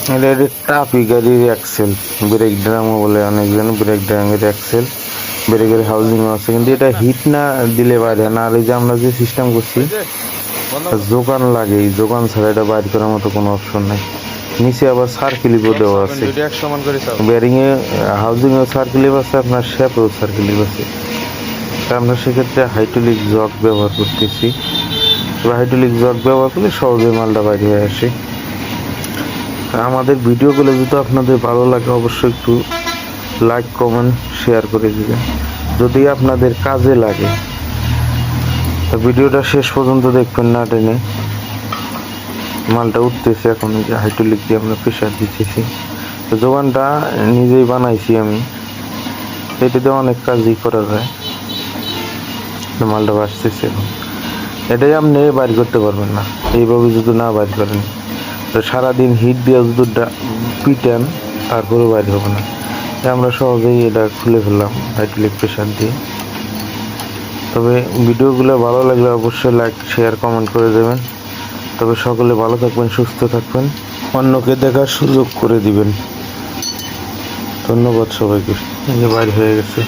এটা টাপি গাড়ির axle, break ড্রামও বলে অনেকজন, ব্রেক ড্রামের অ্যাক্সেল, ব্রেকের হাউজিংও আছে, কিন্তু এটা হিট না দিলে বাইরে না। আর এই যে আমরা যে সিস্টেম করছি যোগান লাগে, এই যোগান ছাড়া এটা বাইর করার মতো কোনো অপশন নাই। নিচে আবার সার্কিলিপও দেওয়া আছে, ব্যারিংয়ে হাউজিংয়েও সার্কিলিপ আছে, আপনার শেপেও সার্কিলিপ আছে। তা আমরা সেক্ষেত্রে হাইড্রোলিক জগ ব্যবহার করতেছি। এবার হাইড্রোলিক জগ ব্যবহার করলে সহজে মালটা বাইরে হয়ে আসে। আমাদের ভিডিওগুলো যদি আপনাদের ভালো লাগে অবশ্যই একটু লাইক কমেন্ট শেয়ার করে দিবেন যদি আপনাদের কাজে লাগে। তো ভিডিওটা শেষ পর্যন্ত দেখবেন না টেনে। মালটা উঠতেছে এখন, এই যে হাইড্রোলিক দিয়ে আমরা প্রেশার দিতেছি। তো যোগানটা নিজেই বানাইছি আমি, এটাতে অনেক কাজই করা যায়। মালটা বাসতেছে এখন, এটাই আপনি বাইর করতে পারবেন না এইভাবে যদি না বাইর করেন। তো সারাদিন হিট দিয়ে যদি পিটান তারপরেও বাইর হবে না। আমরা সহজেই এটা খুলে ফেললাম হাইড্রোলিক প্রেশার দিয়ে। তবে ভিডিওগুলো ভালো লাগলে অবশ্যই লাইক শেয়ার কমেন্ট করে দেবেন। তবে সকলে ভালো থাকবেন, সুস্থ থাকবেন, অন্যকে দেখার সুযোগ করে দিবেন। ধন্যবাদ সবাইকে। এই যে বাইর হয়ে গেছে।